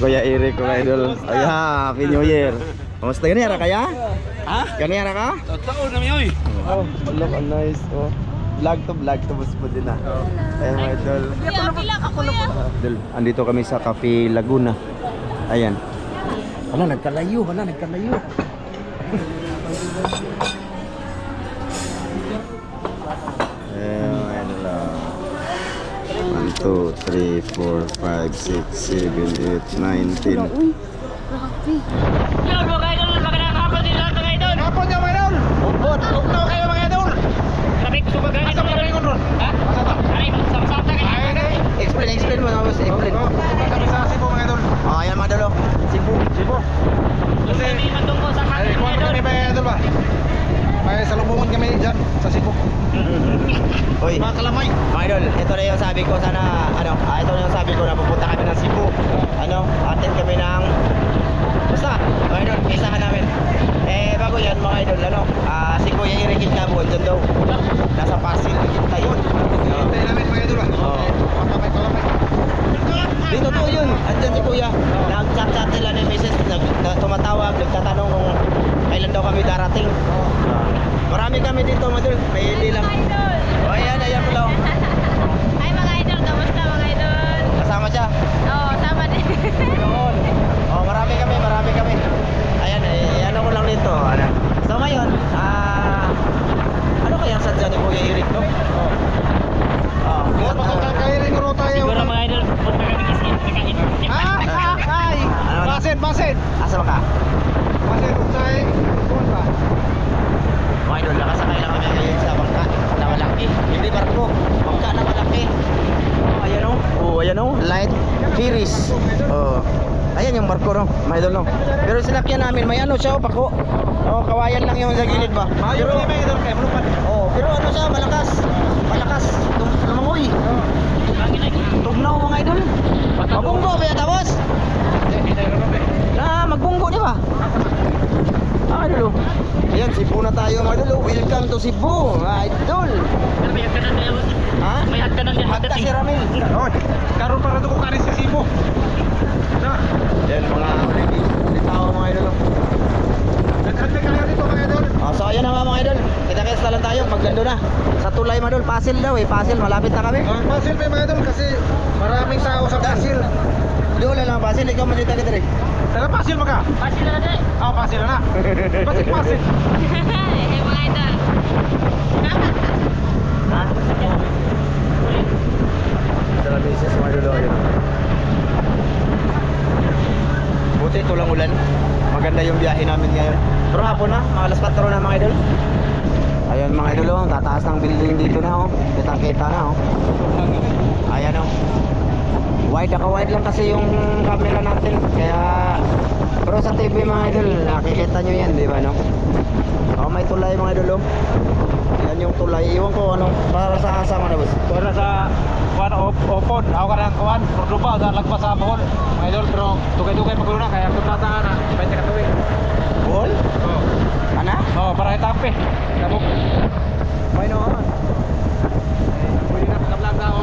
Kuya Eric, mga idol. Ay ha, Happy New Year. Kamusta yun, Yara kaya? Ha? Ganyan ka? Totoo na miyoy. Oh, look, nice. Oh. Vlog to boss po din ah. Ayan mga idol. Idol, andito kami sa Cafe Laguna. Ayan. Nagkalayo. Ayan mga idol. 1, 2, 3, 4, 5, 6, 7, 8, 9, 10. Yun mga idol, magandang hapon din lahat mga idol. Hapon niya mga idol. Upot. Tugnaw kayo mga idol. Sabik, sumagang Asa mga ringon ron? Ha? Ay, sama-sama kayo. Ayun eh. Explain mo na boss. Explain. Pupunta kami sa Cebu mga idol. Oh, ayan mga idol. Cebu. Yung kami matungkol sa Ay, kanil mga kuwan idol. kami mga idol ba? May salubungan kami dyan sa Cebu. Hoy. Mga kalamay. Mga idol, ito na yung sabi ko sana ito na yung sabi ko na pupunta kami ng Cebu. Attend kami ng basta, mga idol, isahan namin. Bago yan mga idol, si Kuya Eric Kintabo, dyan daw. Nasa Pasig, kita yun. Hintayin namin mga idol ba? Oo. Makamay kalamay. Dito to yun, andyan si Kuya. Nag-chat sila ni Mrs. Tumatawag, nagtatanong kung kailan daw kami darating. Marami kami dito mga idol, may hindi lang. Oh, ayan po lang. Ay mga idol, kamusta mga idol? Kasama siya. Oo, sama din. Noon. Oh, marami kami. Ayan, ano ko lang dito. So ngayon, ano kaya sadya ni Kuya Eric, no? Magkakairin ko tayo. Siguro mga idol, punta kami kasi nakain. Ay! Basit! Asa ba ka? Basit, unsay. Kuwan ba? Mga idol, nakasakay lang kami ngayon sa bangka na malaki. Hindi barko, bangka na malaki. Oh, ayan o. Light Ferris. Oh. Ayan yung barko, no? Mga idol, no? Pero sinakyan namin, may ano siya, pako. Oh, kawayan lang yung sa gilid ba? Mayo ni mga idol kayo, malupan. Oh, pero ano siya, malakas. Lumangoy. Tugnaw mga idol. Magbunggo ba yan tapos? Magbunggo di ba? Idol. Ayan, Cebu na tayo mga idol. Welcome to Cebu, mga idol. May hagkanan din. Ha? May hagkanan din. Hagka si Ramil. Oy, karon para to ko kanin sa Cebu. Na, Ayan, mga tao mga idol. nagkante kayo dito mga idol. So ayan na mga idol. Kita-kits na lang tayo pag gando na. Sa tulay mga idol, Pasil daw Pasil, malapit na kami. Pasil pa mga idol kasi maraming tao sa Pasil. Doon lang Pasil, ikaw manita kita rin. Taga Pasil ba ka? Pasil na din. Pasil na. Pasil. Eh mga idol. Ha? Dala misis mga idol. Ayun. Buti ito lang ulan. Maganda yung biyahe namin ngayon. Pero hapon na, mga alas 4 na mga idol. Ayan mga idol, tataas ng building dito na Kitang-kita na Ayan wide lang kasi yung camera natin. Kaya pero sa TV mga idol, nakikita nyo yan, di ba no? May tulay mga idol. Yan yung tulay. Iwan ko para sa asama na boss. Para sa kuan opon, ako ka ng kuan, Cordoba sa lagpas sa Bohol. Mga idol pero tugay-tugay pagkulo na kaya kontrata na 20 ka tuig. Bohol? Oh. Ana? Oh, para itape. Kabuk. May noon. Pwede na kablang tao.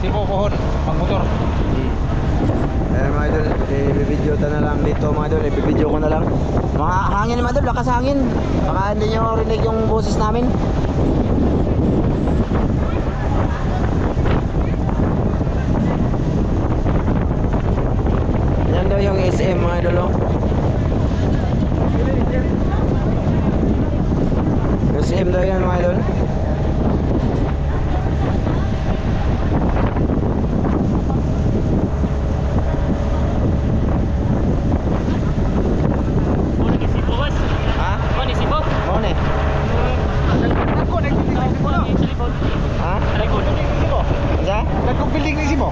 Cebu pohon, pangmotor. Mga idol, i-video ta na lang dito mga idol, i-video ko na lang. Mga hangin mga idol, lakas hangin. Baka hindi nyo rinig yung boses namin. Yan daw yung SM mga idol. SM daw yan mga idol. Ha? Mone. Ha? Asa? Nagkong building ni Cebu.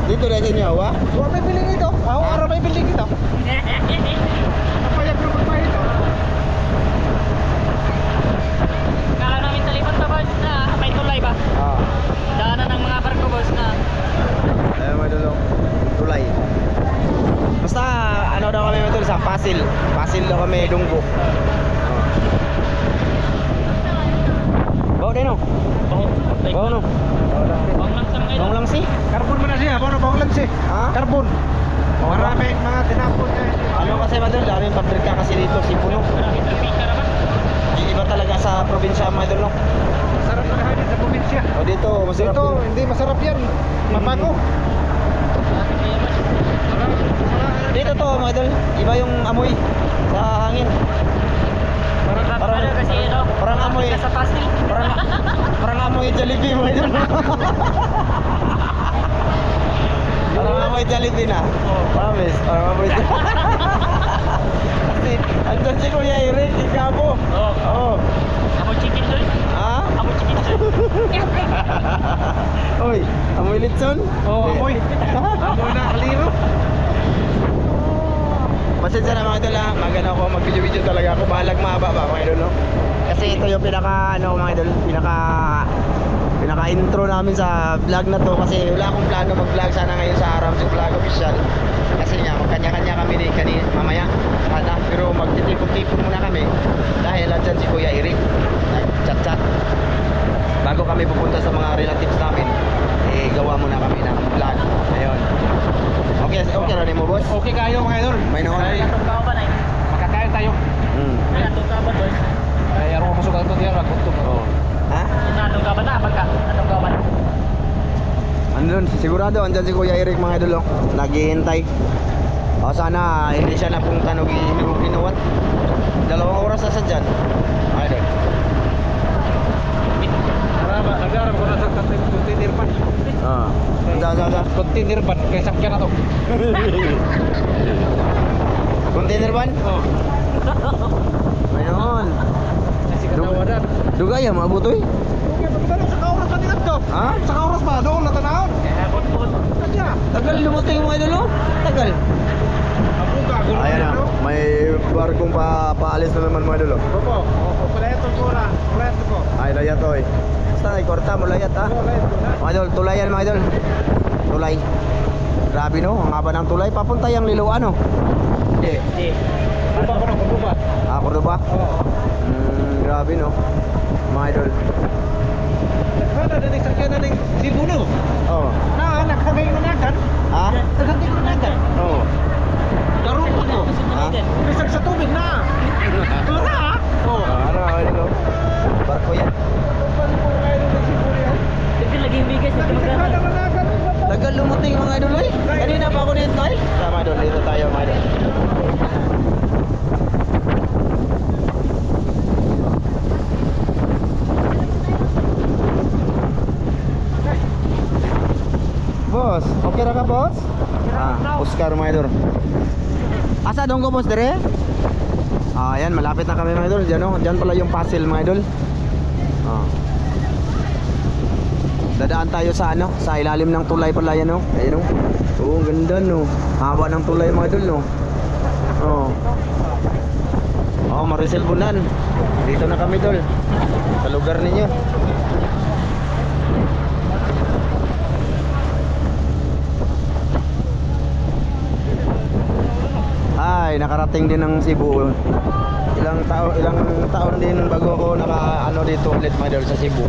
Dito na sa inyo, ha? May building dito. Araw may building dito. Napayag pero magpahit ito. Kala namin sa lipat na boss na may tulay ba? Daanan ng mga barko boss na. Ayan mga idol, tulay. Basta ano daw kami mga idol sa Pasil. Pasil daw kami, Dunggo. Bawa din no? Bawa no? Bang lang sa mga idol. Bawang lang si? Karbon mo na siya, paano bang lansi? Ha? Carbon. Maraming mga tinapon niya. Ano kasi madol, daming pabrika kasi dito, Sipuno. Iba talaga sa probinsya mga idol, no? Masarap na lahat sa probinsya. O dito, masarap Dito, din. hindi masarap yan. Mabago. Dito to mga idol, iba yung amoy sa hangin. Parang kasi ano, parang amoy. sa pastil. Parang amoy Jollibee mga idol. Parang amoy Jollibee na. Promise, parang amoy Jollibee. Kasi, andun si Kuya Eric, ikabo. Oo. Amo chicken doon. Ha? Amo chicken doon. Oy, amoy litson? Oo, amoy. Amoy na kaliro. Pasensya na mga idol ha, magano ako, mag-video-video talaga ako, bahalag mahaba ba mga idol, no? Kasi ito yung pinaka, ano mga idol, pinaka intro namin sa vlog na to. Kasi wala akong plano mag-vlog sana ngayon sa Ramsey Vlog Official. Kasi nga, kanya-kanya kami ni mamaya sana, pero magtitipon-tipon muna kami dahil andyan si Kuya Eric, nag-chat-chat. Bago kami pupunta sa mga relatives namin, eh gawa muna kami ng vlog. Ayun. Okay, okay rin mo boss? Okay kayo mga idol. May noon. Ay, Atong kauban ay. makakain tayo. May atong kauban boys. Ay, araw mo masuk ang diyan, ragunto. Oh. Ha? Atong kauban na pagka. Atong kauban. Andun, sigurado andyan si Kuya Eric mga idol, oh. Naghihintay. O sana hindi siya napunta nung inuwat. 2 oras na sa dyan. Idol. Marama, nag-arap ko na sa container ban. Ah. Da. Container ban, kaya sakyan na to. Container ban? Oh. Ayun. Kasi kanawadan. Dugay ya mabutoy. Okay, pagtanong sa kauras pa nila to. Ha? Sa kauras pa, doon natanahon. Kaya bot-bot. Kanya. Tagal lumuting mo idol, oh. Tagal. Ako gago. Ayan na. May barkong paalis na naman mga idol, oh. Opo, palayato ko na. Palayato ko. Ay, layat oy. Basta ay korta mo layat ha. Palayato na. Mga idol, tulay yan mga idol. Tulay. Grabe no, ang haba ng tulay. Papunta yung Liloan no. Hindi. Di. Kuba ko na, kuba. Ah, Cordoba. Oo. Grabe no. Mga idol. Nagkada na yung sakyan na ng Sibuno. Oh. Na, naghagay na nagan. Ha? Naghagay na nagan. Oh. Darong ko to. Ha? Bisag sa tubig na. Ito na ha? Oo. Ano, ano? Barko yan. Tigil lagi yung bigas. Ito magkano. Naghagay na nagan. Tagal lumuting mga idol ay. Kanina pa ako dito ay. Sama idol, dito tayo mga idol. Boss, okay ra ka boss? Oscar mga idol. Asa dong ko boss dire? Ah, ayan, malapit na kami mga idol. Diyan oh, diyan pala yung puzzle mga idol. Ah. Dadaan tayo sa ano, sa ilalim ng tulay pala yan oh. Ayun oh. Oo, ang ganda no. Haba ng tulay mga idol no. Oh. Oh, Maricel Bunan. Dito na kami dol. Sa lugar ninyo. Ay, nakarating din ng Cebu. Ilang taon din bago ako naka ano dito ulit mga idol sa Cebu.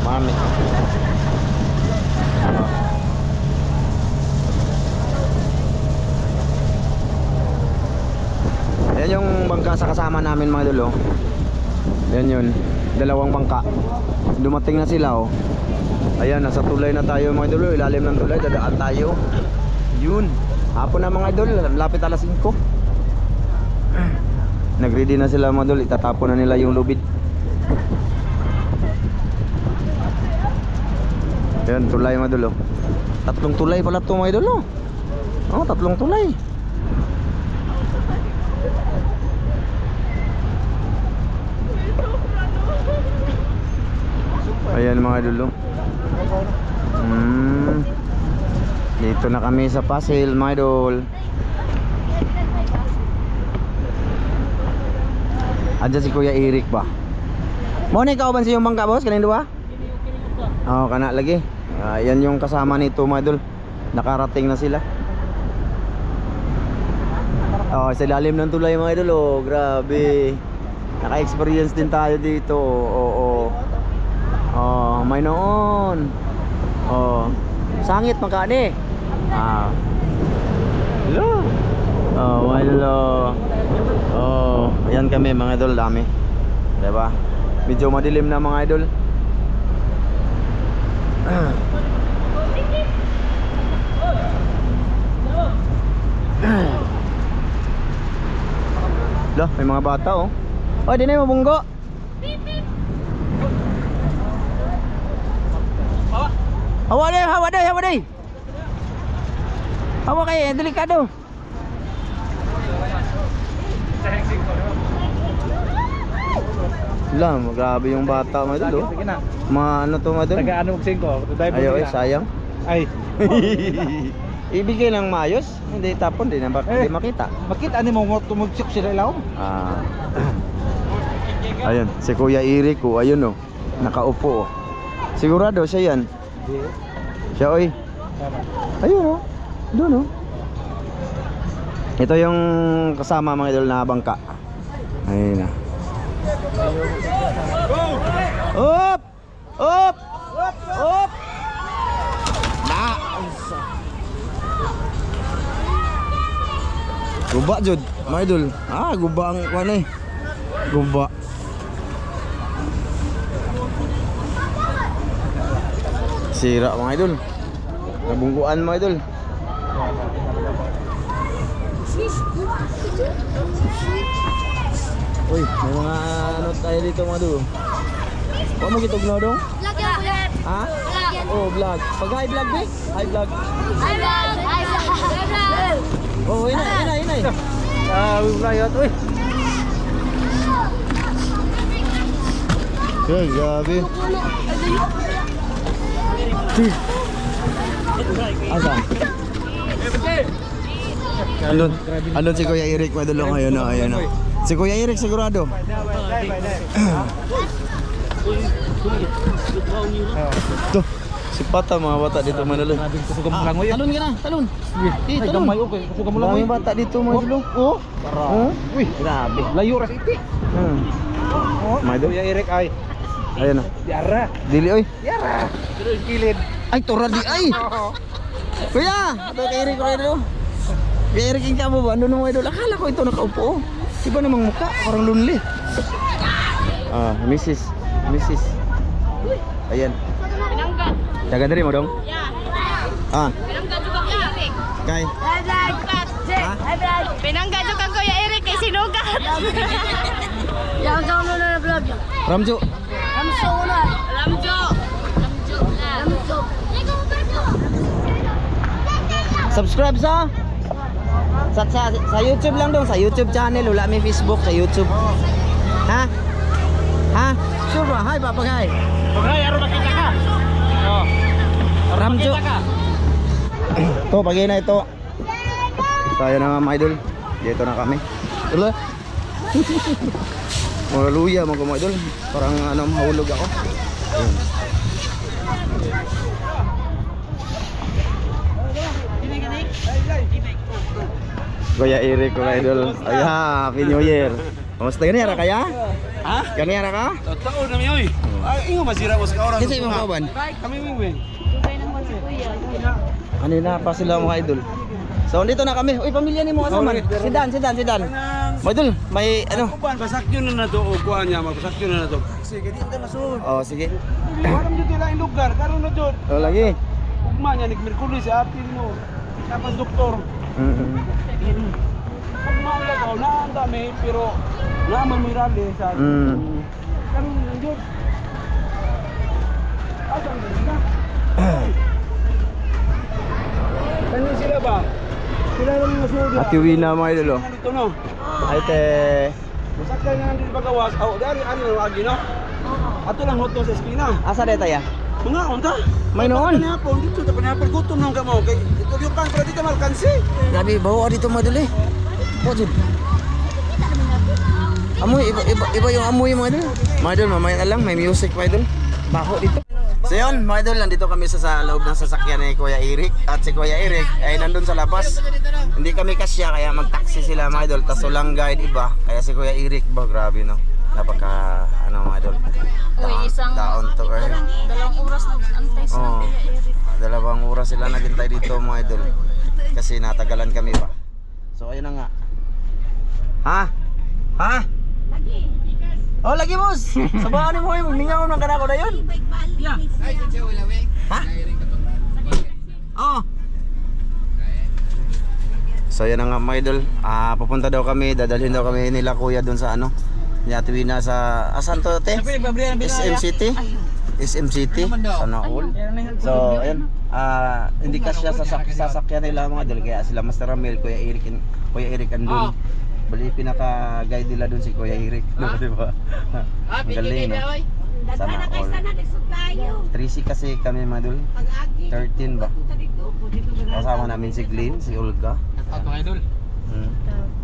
Mami. Ayan yung bangka sa kasama namin mga idol, oh. Ayan yun, 2 bangka. Dumating na sila oh. Ayan, nasa tulay na tayo mga idol, oh. Ilalim ng tulay, dadaan tayo. Yun, hapon na mga idol, lapit alas 5. Nagready na sila mga idol, itatapon na nila yung lubid. Ayan, tulay mga idol, oh. 3 tulay pala ito mga idol, oh. Oh, 3 tulay. Ayan mga idol, oh. Dito na kami sa puzzle mga idol. Andiyan si Kuya Eric ba? Mo ni kauban sa yung bangka boss, kaning duwa? Oo, kana lagi. Yan yung kasama nito mga idol. Nakarating na sila. Oh, sa ilalim ng tulay mga idol, oh, grabe. Naka-experience din tayo dito. Oo. Oh, may noon. Oh. Sangit magkani. Ah. Hello. Oh, hello. Oh, ayan kami mga idol, dami. Diba? Medyo madilim na mga idol. Loh, may mga bata oh. Oh, di na yung mabunggo. Hawa day, hawa day, hawa day. Hawa kayo, delikado. Lang, grabe yung bata mga idol oh. Ano to mga idol? Taga-ano magsingko? Ayaw eh, sayang. Ay. Ibigay ng maayos, hindi tapon, hindi makita. Makita ni mo tumugsok sila ilaw? Ah. Ayun, si Kuya Eric oh, ayun oh. Nakaupo oh. Sigurado siya yan. Siya oy. Ayun oh. Doon oh. Ito yung kasama mga idol na bangka. Ayun na. Up! Up! Up! Na! Guba jud, mga idol. Ah, guba ang kuan eh. Guba. Sira mga idol. Nabungguan mga idol. Uy, may mga ano tayo dito mga idol. Huwag mo kitugnaw dong? Vlog yan, vlog. Ha? Vlog yan. Oh, vlog. Pag hi vlog be? Hi vlog. Hi vlog. Hi vlog. Hi vlog. Oh, inay. Ah, wilayot. Uy. Good, grabe. Asa? Andun si Kuya Eric, madulong ngayon oh, ayun oh. Si Kuya Eric sigurado. Tuh, si Pata mga bata dito manalo. Kusugan mo lang Talon ka na, talon. Ay, gamay okay. Kusugan mo lang Mga bata dito manalo. Oh, Uy, grabe. layo ras iti. Oh, Mga idol. Kuya Eric ay. Ayun oh. Diara. Dili oy. Diara. Pero kilid. Ay, tura di ay. Kuya, ito kay Eric ko idol. Kay Eric yung kamo ba? Ano nung idol? Akala ko ito nakaupo. Iba namang mukha, parang lonely. Ah, Mrs. Ayan. Pinanggat. Jaga dari mo dong. Yeah. Ah, Pinanggat juga Kuya Eric. kay. Hi vlog. Hi vlog. Pinanggat juga Kuya Eric kay sinugat. Yang jauh na vlog. Ramjo. Ramjo na. Ramjo. Ramjo. Subscribe sa YouTube lang dong, sa YouTube channel, wala may Facebook, sa YouTube. Ha? Ha? Sure ba? Hi, papagay. Pagay, aro makita ka. Oh. Ramjo. Ito, pagay na ito. Tayo na mga idol. Dito na kami. Ito mga luya mga idol. Parang ano, mahulog ako. Ayun. Kuya Eric, mga idol. Ay ha, Happy New Year. Kamusta ganyan kaya? Ha? Ganyan ka? Taon na miyoy. Ay, ingo masira mo sa kauran. Kasi yung kawan. Kami mingwing. Kanina pa sila mga idol. So dito na kami. Uy, pamilya ni mo kasama. Si Dan. Mga idol, may ano? Kuan pasakyo na na to o kuan niya magpasakyo na na to. Sige dito na sud. Oh, sige. Waram jud lain lugar karon na jud. Oh, lagi. Ugma niya ni Merkulis sa atin mo. Tapos doktor. Ugma lang ko na ang dami pero na mamirali sa karon na jud. Asan na? Kani sila ba? Sila lang nasud. Ati Wina mga idol. Dito no. Ay te. Masakay na nandito pagawas. Aw, dari ano agi no? Ato lang hoto sa esquina. Asa deta ya? Mga unta. May noon. Panapon dito ta panapon gutom nang kamo kay ito yung kan pero dito malkansi. Grabe, bawa dito mga idol eh. Oh, jud. Amoy, iba yung amoy mga idol. Mga idol, mamaya na lang, may music mga idol. Baho dito. So yun, mga idol, nandito kami sa loob ng sasakyan ni Kuya Eric. At si Kuya Eric ay nandun sa labas. Hindi kami kasya, kaya mag-taxi sila mga idol. Tas walang guide iba. Kaya si Kuya Eric, ba, grabe no. Napaka, ano mga idol. Uy, isang Down to earth. 2 oras na antay sa Oh, Kuya Eric. 2 isang oras sila naghintay dito mga idol. Kasi natagalan kami pa. So ayun na nga. Ha? Ha? Oh, lagi boss. Sabahan mo yung mingaw ng kanako na yun. Ha? Oh. So yan na nga mga idol. Pupunta daw kami, dadalhin daw kami nila kuya doon sa ano. Yatuwina sa asan to te? SM City. SM City. Sana all. So ayun. Hindi kasi sa sasakyan nila mga idol kaya sila Master Ramil, Kuya Eric andun. Bali pinaka-guide nila doon si Kuya Eric, di ba? Ang galing, no? Sana all. 3C kasi kami mga idol. 13 ba? Kasama namin si Glenn, si Olga. Mga idol.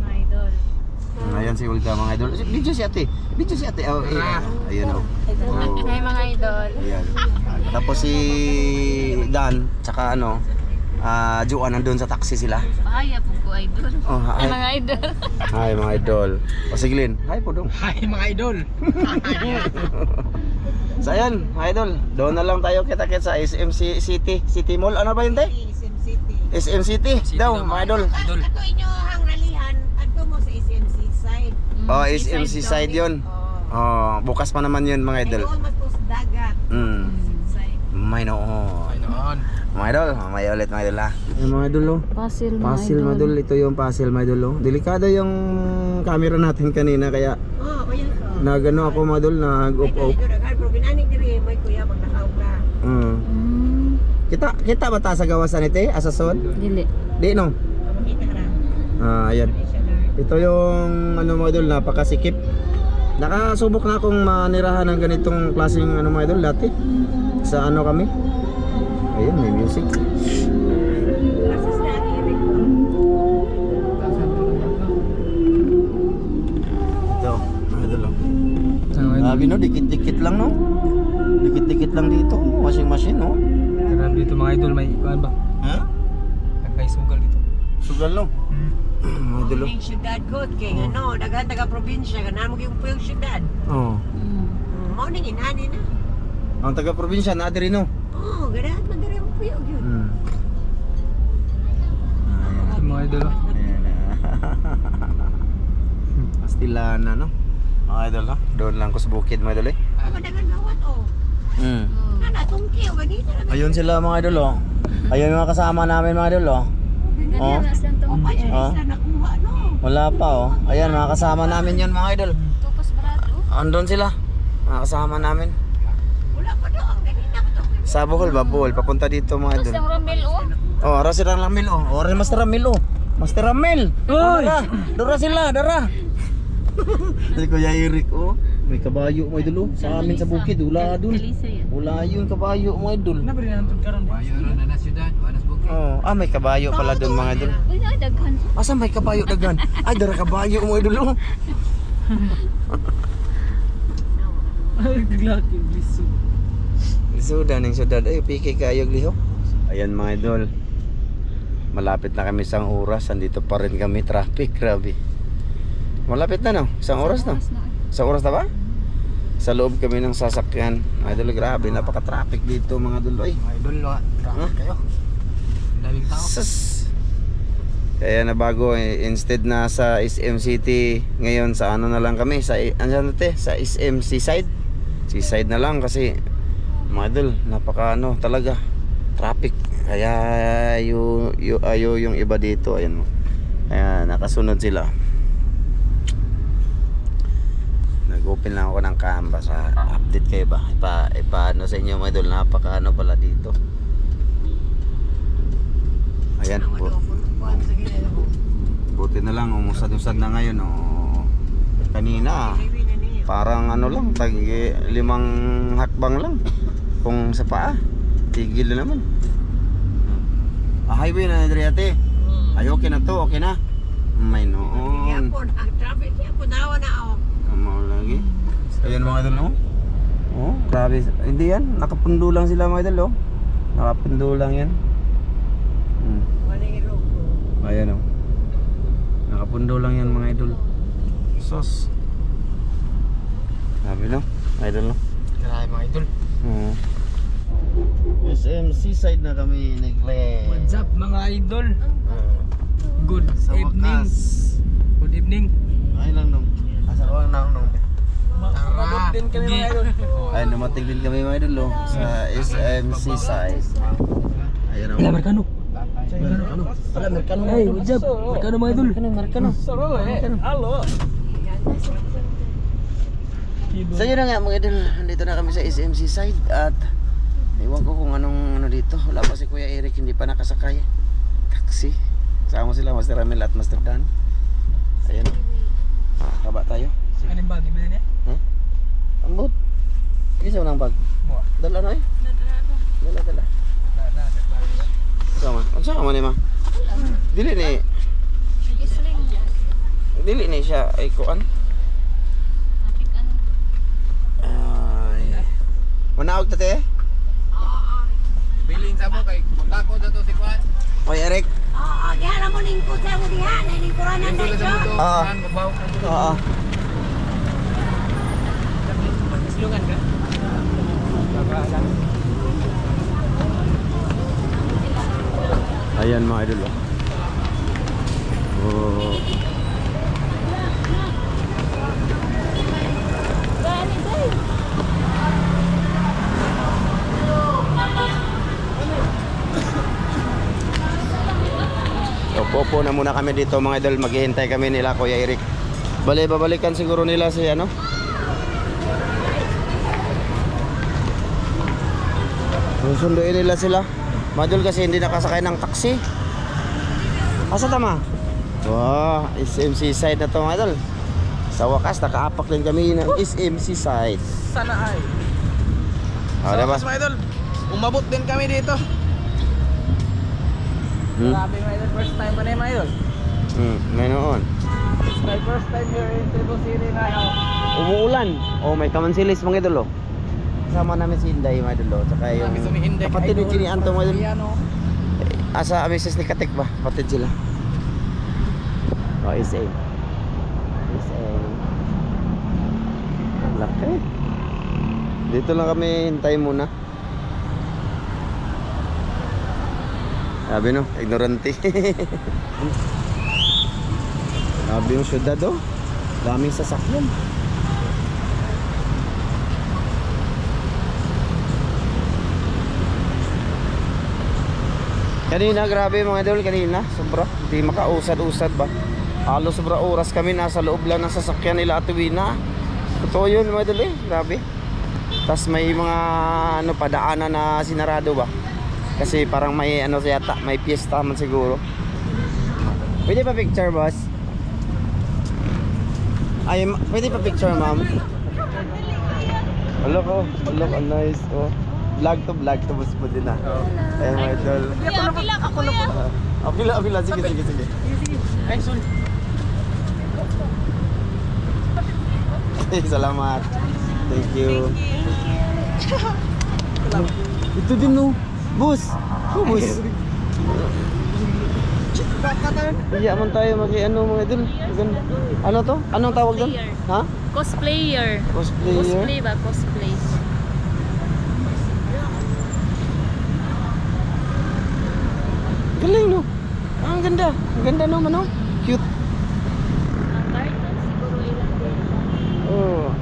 Mga idol. Ayan si Olga mga idol. Video si ate. Video si ate. Oh, ayun oh. Hi mga idol. Ayan. Tapos si Dan, tsaka ano, Juan nandun sa taxi sila. Hi po ko idol. Oh, Hi hi. mga idol. Hi mga idol. O si Glenn, hi po dong. Hi mga idol. So ayan, mga idol. Doon na lang tayo kita-kit sa SM City. City Mall. Ano ba yun te? SM City. SM City. Daw, mga idol. Ato inyo hang ralihan, ato mo sa SMC side. Oh, SMC side yun. Oh, bukas pa naman yun mga idol. Ay, doon mas po sa dagat. Side. May noon. Mga idol, mamaya ulit mga idol ha. Yung mga idol oh. Puzzle Puzzle mga idol, ito yung puzzle mga idol oh. Delikado yung camera natin kanina kaya Oh, ayan ko. nagano ako mga idol, nag-off. Pero binani diri may kuya pag nakaw ka. Kita ba ta sa gawasan ite? Asasod? Dili. Di no? Makita ra. Ayan. Ito yung ano mga idol, napakasikip. Nakasubok na akong manirahan ng ganitong klaseng ano mga idol dati. Sa ano kami? Ayun, may music. Asas na ang irig ko. Ito, mga idol oh. Grabe no, dikit-dikit lang no. Dikit-dikit lang dito, washing machine no. Grabe dito mga idol, may kuan ba? Ha? May sugal dito. Sugal no. Mga idol oh. Yung syudad ko, kaya ano, daghan taga-probinsya, ganaan mo yung puyong syudad. Oh. Mao ning inani na. Ang taga-probinsya na rin no. Oh, ganahan man diri ang puyong yun. Mga idol. Pastilana no. Mga idol no. Doon lang ko sa bukid mga idol eh. Ako dagan gawat oh. Nana tungki o ganito na. Ayun sila mga idol oh. Ayun yung mga kasama namin mga idol oh. Oh. Pa siya Oh. isa nakuha no. Wala pa oh. Ayan mga kasama namin yan mga idol. Tupos barato. Andun sila. Mga kasama namin. Wala pa daw ang ganito na to. Sa Bohol ba? Bohol. Papunta dito mga idol. Ang Ramil oh. Oh, ara si Ramil oh. Ora Master Ramil oh. Master Ramil. Oy! Dara sila, dara. Si Kuya Eric oh. May kabayo mga idol oh. Sa amin sa bukid, wala dun. Kalisa yan. Wala yun kabayo mga idol. Nabi rin antod karon. Bayo na na syudad, wanas bukid. Oh, may kabayo pala dun mga idol. Uy, daghan. Asa may kabayo dagan? Ay, dara kabayo mga idol oh. Ay, glaki bisu. Lisudan ng syudad. Ay, piki kayo liho. Ayan mga idol. Malapit na kami isang oras. Andito pa rin kami. Traffic, grabe. Malapit na no? Isang oras na? Isang oras na ba? Sa loob kami ng sasakyan. Idol, grabe. Napaka-traffic dito mga idol. Ay, Mga idol, traffic kayo. Daming tao. sus. Kaya na bago instead na sa SM City ngayon sa ano na lang kami sa ano te sa SM Seaside. Seaside na lang kasi mga idol napaka ano talaga traffic. Kaya ayo yung iba dito ayan mo. Kaya nakasunod sila. Nag-open lang ako ng Canva sa update kayo ba. Ipa ano sa inyo mga idol napaka ano pala dito. Ayan po. Buti na lang umusad-usad na ngayon oh. Kanina parang ano lang tag 5 hakbang lang kung sa paa tigil na naman. Highway na Adriate. Ay okay na to, okay na. May noon. Ang traffic niya po daw na ako. Kamo lagi. Ayan mga idol no. Oh, grabe. Hindi yan, nakapundo lang sila mga idol oh. Nakapundo lang yan. Wala irog. Ayan oh. Nakapundo lang yan mga idol. Sos. Sabi no, idol no. Grabe mga idol. Oo. SMC side na kami nag-play. What's up mga idol? Good Sa evening. wakas. Good evening. Ay lang nung. Asa ko lang nung. Mabot din kami mga idol. Ay, dumating din kami mga idol sa SMC side. Ayan o. Merkano. Wala, Merkano. Hey, what's up? Merkano mga idol. Merkano. Saro eh. Halo. So yun na nga mga idol, nandito na kami sa SMC side at iwan ko kung anong ano dito. Wala pa si Kuya Eric, hindi pa nakasakay. Taxi. Sama sila Master Ramil at Master Dan. Ayan. Kaba tayo. Anong bag ibili niya? Ang boat. Ini sa unang bag. Dala na eh. Dala. Sama. Ang sama ni ma. Dili ni siya ay kuan. Ay. Manaog ta te? Bilin sa mo kay punta ko dito si Kuan. Oy Eric. Oo, kaya mo lingkod sa mo dihan, lingkuranan na ito. Oo. Oo. Silungan ka? Ayan mga idol. Oh. Opo na muna kami dito mga idol. Maghihintay kami nila Kuya Eric. Babalikan siguro nila si ano. Susunduin nila sila. Madul kasi hindi nakasakay ng taxi. Asa tama? Wow, SMC side na to mga idol. Sa wakas nakaapak din kami ng SMC side. Sana ay. Diba? Mga idol, umabot din kami dito. Grabe mga idol, first time pa na yung mga idol. Ngayon. It's my first time here in Cebu City ngayon. Umuulan. Oh, may kamansilis mga idol. Kasama namin si Inday mga idol. Tsaka yung kapatid ni Ginny Anto mga idol. Asa misis ni Katek ba? Kapatid sila. Oh, SA. Laki. Dito lang kami hintay muna. Sabi no, ignorante. Sabi yung syudad oh. Daming sasakyan. Kanina grabe mga idol, kanina sobra, hindi makausad-usad ba. Halos sobra oras kami nasa loob lang ng sasakyan nila at uwi na. Totoo yun mga idol eh, grabe. Tas may mga ano padaanan na sinarado ba. Kasi parang may ano yata, may piyesta man siguro. Pwede pa picture boss? Ay, pwede pa picture ma'am? Hello ko, nice oh. Vlog to boss po din ah. Ayan mga idol. Apila, sige. Salamat. Thank you. Ito din no. Boss. Oh, boss. Iya man tayo ano mga idol. Ano to? Anong tawag doon? Ha? Cosplayer. Cosplayer. Cosplay ba? Cosplay. Galing no. Ang ganda. Ang ganda naman no. Cute. Ang carton siguro ilang din. Oh.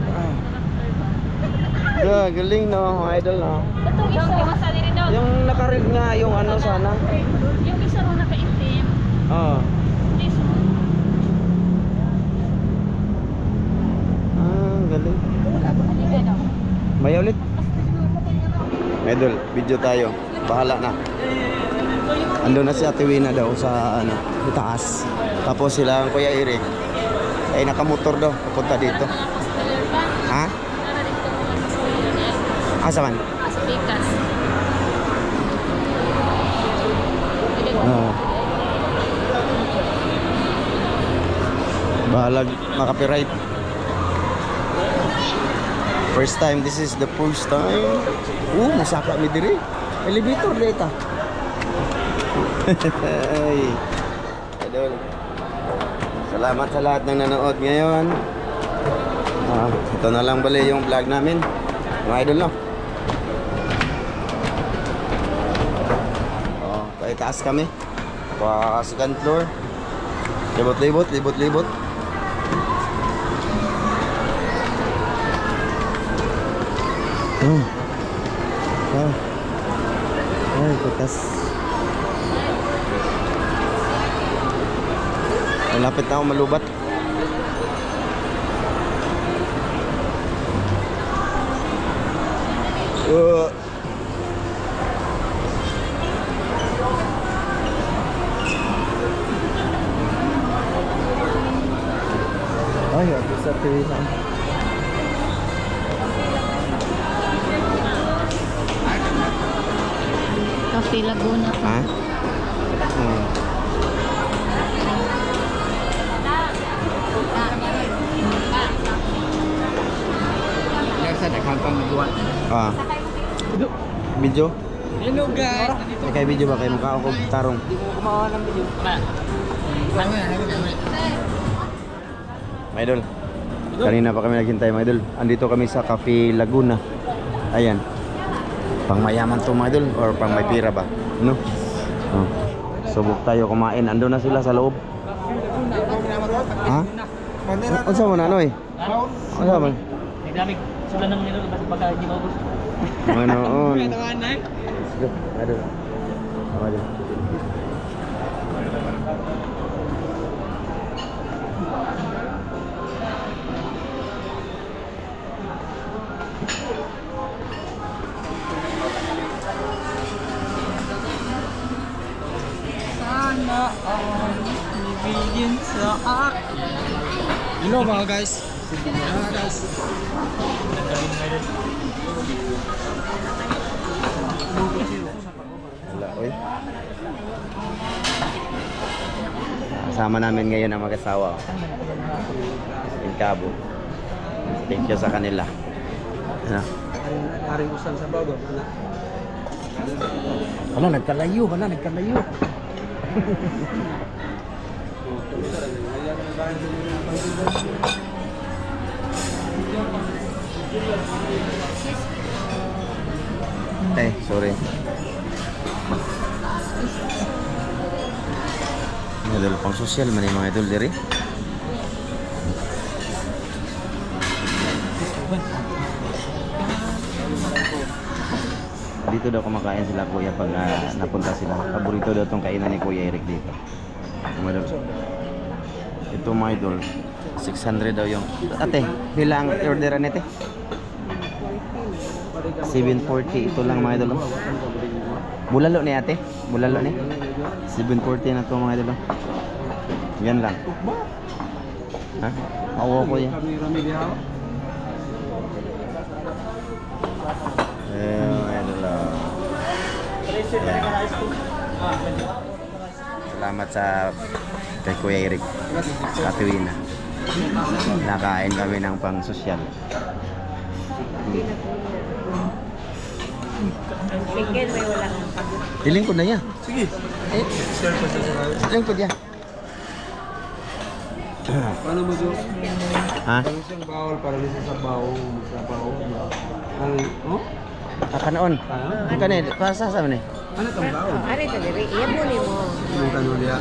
Yeah, galing no, mga idol no. Itong isa, masali rin daw. Yung nakarig nga yung ano sana. Yung isa ro nakaitim. Oo. This one. Galing. Halika daw. May ulit. Idol, video tayo. Bahala na. Ando na si Ate Wina daw sa ano, sa taas. Tapos sila ang Kuya Eric ay nakamotor daw papunta dito. Mga cosplayer pa. Ha? Para dito mga cosplayer. Asa man? Aspikas. Oo. Bahalag makapiright. First time, this is the first time. Masaka mi diri. Elevator data. Ay. Idol. Salamat sa lahat ng nanood ngayon. Ito na lang bali yung vlog namin. Mga idol no. Itaas kami. Pa second floor. Libot-libot. Ay, kutas. Malapit na ako malubat. Ay, ako sa TV na. Cafe Laguna. Ha? Ah. Video? Hello guys. Kay video ba kayo mukha ako tarong? Mga idol. Kanina pa kami naghintay mga idol. Andito kami sa Cafe Laguna. Ayan. Pang mayaman to mga idol or pang may pira ba? No? Oh. Subok tayo kumain. Ando na sila sa loob. Ha? Ano sa mo na ano eh? Ano sa mo? Nagdamig sila ng nilo basta pagka hindi maubos. Manoon. Aduh. Apa aja? Sana all ibigin sa akin. Hello mga guys. Wala, oy. Kasama namin ngayon ang mag-asawa. In Cabo. Thank you sa kanila. Ano? Haring usan sa bago. Nagkalayo. Sorry. Mga idol, pang social man yung mga idol diri. Dito daw kumakain sila kuya pag napunta sila. Paborito daw tong kainan ni Kuya Eric dito. Mga idol. Ito mga idol, 600 daw yung. Ate, bilang orderan nito? 740 ito lang mga idol. Bulalo ni ate, bulalo ni. 740 na to mga idol. Yan lang. Ha? Mawa ko yan. Mga idol. Salamat sa kay Kuya Eric sa Katuwina. Nakain kami ng pang sosyal. Tingin may wala. Diling ko na yan. Sige. Diling ko yan. Paano mo jo? Ha? Paano siyang bawal para lisa sa bawo, sa bawo. Ano? Oh? Kakanoon. Ang kanil, pasa sa man eh. Ano tong bawo? Ano ito diri? Iyabo ni mo. Yung kanul ya.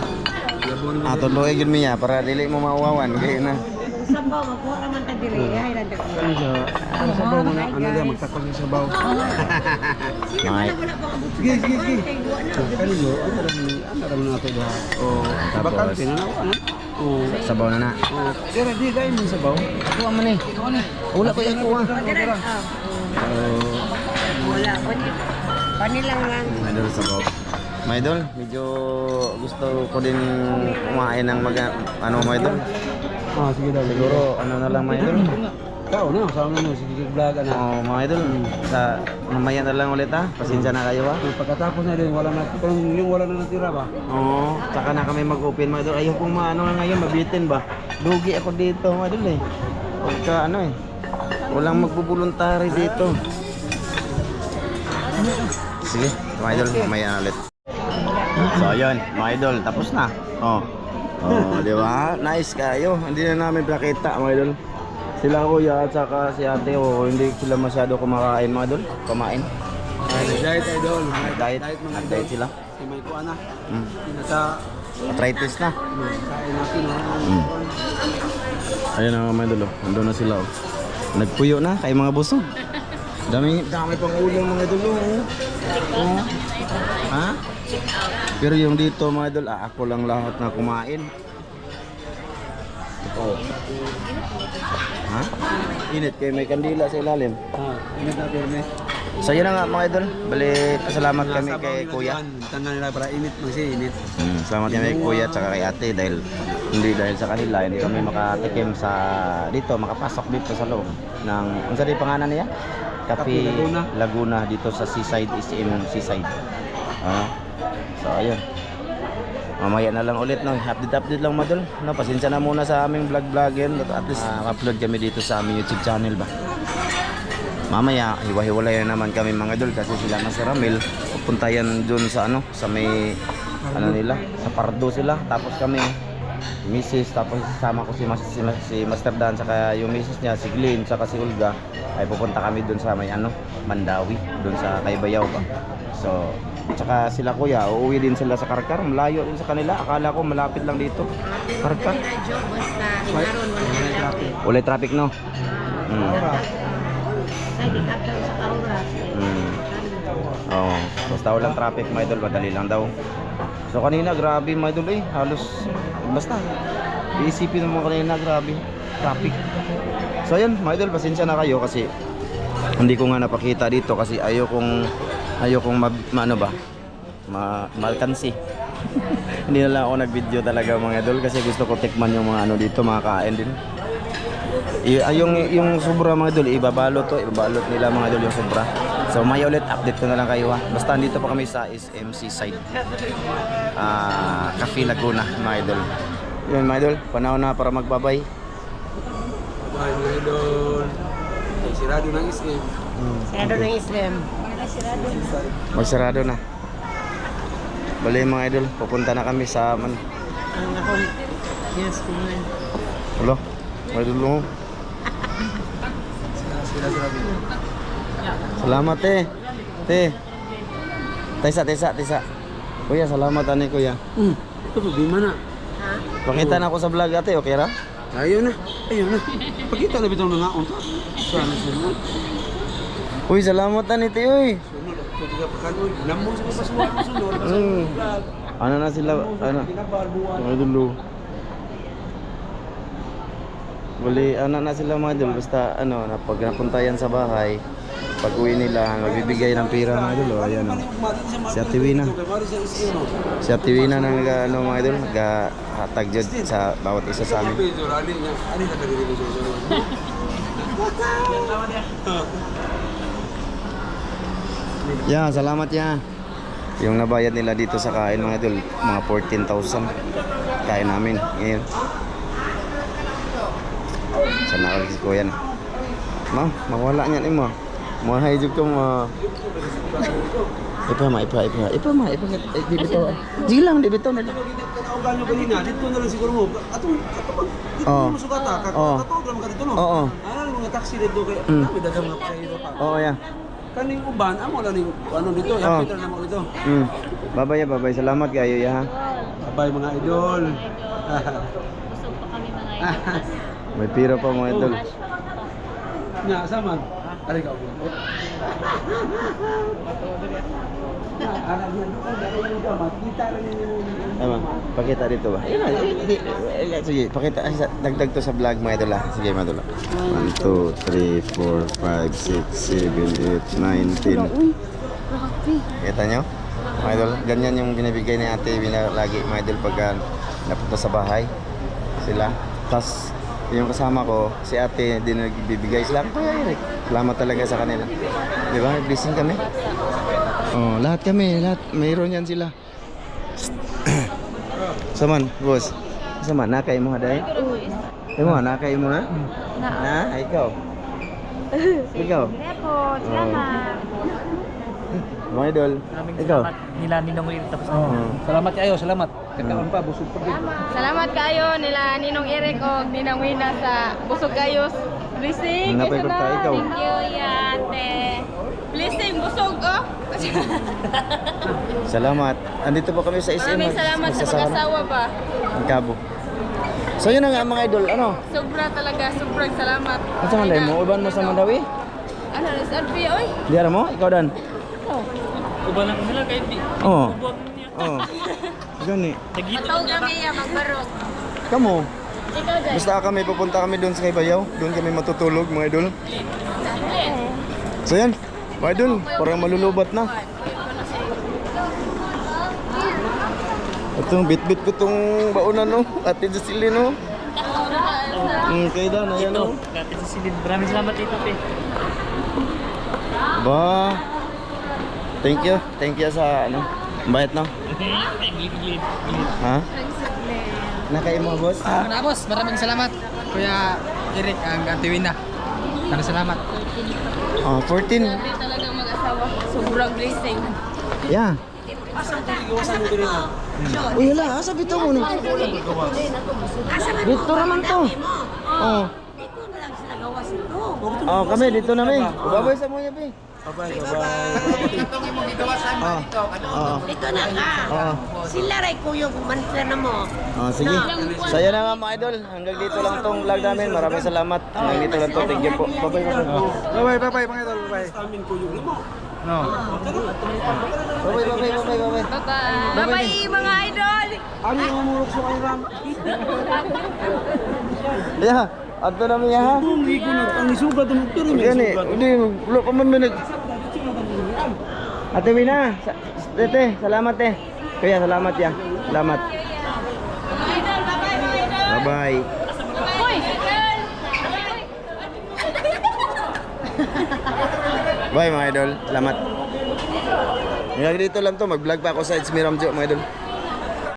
Yabon mo. Ato lo gyud miya para dili mo mauwawan kay na. Sambaw magkuha naman ta diri. Ay lang ta. Ano sa bawo na? Ano dia magtakos sa bawo? May Wala pa kabut. Sige. Kay duwa na. Kanino? Ano ra mo na to ba? Oh, Tapos? bakal tinanaw ano? Oh. sabaw na na. Oh, pero di dai mo sa bawo. Kuha man eh. Wala ko yan kuha. Wala pa ni. Panilang lang. Mga idol sabaw. Mga idol, medyo gusto ko din kumain ng ano mga idol. Ah, sige daw. Siguro ano na lang mga idol. Tao na, sama mo sige vlog ana. Oh, mga idol, sa mamaya na lang ulit ha. Pasensya na kayo ha. Pagkatapos na din wala na yung wala na natira ba? Oo, tsaka na kami mag-open mga idol. Ayaw kong maano na ngayon, mabitin ba? Lugi ako dito mga idol eh. Pagka ano eh, walang magbubuluntary dito. Sige, mga idol, mamaya na ulit. So ayun, mga idol, tapos na. Oh, di ba? Nice kayo. Hindi na namin nakita mga idol. Sila kuya at saka si ate, hindi sila masyado kumakain mga idol. Kumain. Diet idol. Diet sila. may kuha na. Mm. Nasa Arthritis na. kain natin. Ayun na mga idol, andun na sila. Nagpuyo na kay mga busog. Dami pang ulam mga idol. Oh. Ha? Pero yung dito mga idol, ako lang lahat na kumain. Oh. Ha? Init kayo, may kandila sa ilalim. Ingat na pirme. So yun na nga mga idol, balik pasalamat kami kay Kuya. Tangan nila para init, init. Salamat kami kay Kuya at saka kay Ate dahil sa kanila hindi kami makatikim sa dito, makapasok dito sa loob ng unsa di pangalan niya? Cafe Laguna dito sa Seaside, SM Seaside. So ayun. Mamaya na lang ulit no, update lang madol. No, pasensya na muna sa aming vlog-vlogin. At least upload kami dito sa aming YouTube channel ba. Mamaya hiwa-hiwalay na naman kami mga idol kasi sila na si Ramil pupunta yan dun sa ano, sa may ano nila, sa Pardo sila. Tapos kami Mrs. tapos sama ko si Master Dan saka yung Mrs. niya si Glenn saka si Olga ay pupunta kami dun sa may ano, Mandawi, dun sa Kaybayaw ba. So tsaka sila Kuya, uuwi din sila sa Karkar, malayo din sa kanila. Akala ko malapit lang dito. Karkar. Ulay traffic no. Oh, basta walang traffic mga idol, madali lang daw. So kanina grabe mga idol halos basta iisipin mo kanina grabe traffic. So ayun mga idol, pasensya na kayo kasi hindi ko nga napakita dito kasi ayokong malkansi. Hindi na lang ako nag-video talaga mga idol kasi gusto ko tikman yung mga ano dito, mga kain din. Yung sobra mga idol, ibabalot nila mga idol yung sobra. So may ulit update ko na lang kayo ha. Basta dito pa kami sa SMC side. Cafe Laguna mga idol. Yun mga idol, panahon na para magbabay. Bye mga idol. Sirado ng SM. Sirado ng Islam. Magsarado na. Bali mga idol, pupunta na kami sa Ang akong yes, kumain. Hello, mga idol mo. Salamat te. Tesa. Kuya, salamat ani kuya. Ito problema na. Pakita na ako sa vlog ate, okay ra? Ayaw na. Pakita na bitaw na nga unta. Sana sunod. Uy, salamat ani te uy. Sunod. Kaya pagkanoy, namon sa paswag mo sunod. Ano na sila, ano? Mga idol. Bali, ano na sila mga idol, basta ano, pag napunta yan sa bahay, pag uwi nila, magbibigay ng pira mga idol. Ayan o. Si Ate Wina. Si Ate Wina na ano mga idol, nag-hatag dyan sa bawat isa sa amin. Yeah, salamat ya. Yung nabayad nila dito sa kain mga idol, mga 14,000 kain namin ngayon. Sana ako si Kuya na. Ma, mawala niyan mo. Mahay jud ko ma. Ipa, di bitaw. Sige lang, di bitaw na. Kaugan nyo kanina, dito na lang siguro mo. Atong kapag dito mo sugata, katog lang ka dito no? Oo. Ano mga taxi dito kay kami dagang mga sa ito pa. Oo ya. Kaning uban, amo lang ning ano dito, yapit na mo dito. Babay. Salamat kayo ya ha. Bye mga idol. Busog pa kami mga idol. May pira pa mga idol. Nya, saman. Ari ka. Anak niya dito, dari dito, makita lang ninyo. Tama, pakita dito ba? Sige, pakita. Dagdag to sa vlog mga idol ha. Sige mga idol. 1, 2, 3, 4, 5, 6, 7, 8, 9, 10. Kita nyo? Mga idol, ganyan yung binibigay ni Ate Wina lagi mga idol pag napunta sa bahay sila. Tapos yung kasama ko, si Ate din nagbibigay sila. Kuya Eric, salamat talaga sa kanila. Di ba? Blessing kami. Oh, lahat kami, mayroon yan sila. Saman, boss. Saman, nakay mo haday? Imo, nakay mo ha? Na, ikaw. Ikaw. Salamat. Mga idol, ikaw. Nila Ninong Eric tapos Salamat kayo, salamat. Kakaon pa, busog pa din. Salamat kayo nila Ninong Eric o Ninang Wina sa busog kayo. Blessing. Napay ko tayo, ikaw. Thank you, Yate. Blessing, busog, oh. Salamat. Andito po kami sa SM. Maraming salamat sa Magsasaka na. mag-asawa ba. Ang Cabo. So yun na nga mga idol, ano? Sobra talaga, sobrang salamat. Ano sa manday mo? Uban mo sa mandawi? Ano, SRP, oy? Di ara mo? Ikaw dan? Uban lang nila kahit di. Oo. Oo. Gani. Matawag kami yan, magbarog. Kamu? Ikaw dyan. Basta kami, pupunta kami doon sa Kaybayaw. Doon kami matutulog mga idol. So yan, mga idol, parang malulubat na. Itong bit-bit ko tong baunan no, atin sa sili no. Kayo daw na yan no. Kapit sa silid. Maraming salamat dito, pe. Ba, thank you sa ano, bayat no. Ha? Nakain mo boss? Na boss, maraming salamat. Kuya Eric ang Antiwina. Maraming salamat. 14. Grabe talagang mag-asawa. Sobrang blessing. Yeah. Uy, hala, asa bitaw mo no? Dito naman to. Oh. Dito na lang sila gawas ito. Oh, kami dito namin. Babay sa mo yabi. Dito na ka. Oo. Sila ray kuyo kung mantra na mo. Oh, sige. Saya na nga mga idol. Hanggang dito lang tong vlog namin. Maraming salamat. Hanggang dito lang to. Thank you po. Bye-bye. Bye-bye mga idol. Bye. No. Bye-bye. Bye-bye. Bye-bye, mga idol. Ano yung umurok sa kayo ram? Yeah. Ato namin ya ha. Hindi ko ang isugat ng pero Yan eh. Hindi. Wala pa man minute. Ate Wina. Tete. Salamat eh. Kaya salamat ya. Salamat. Bye-bye. Hoy! Bye mga idol. Salamat. Hanggang dito lang to. Mag-vlog pa ako sa It's Me Ramjo mga idol.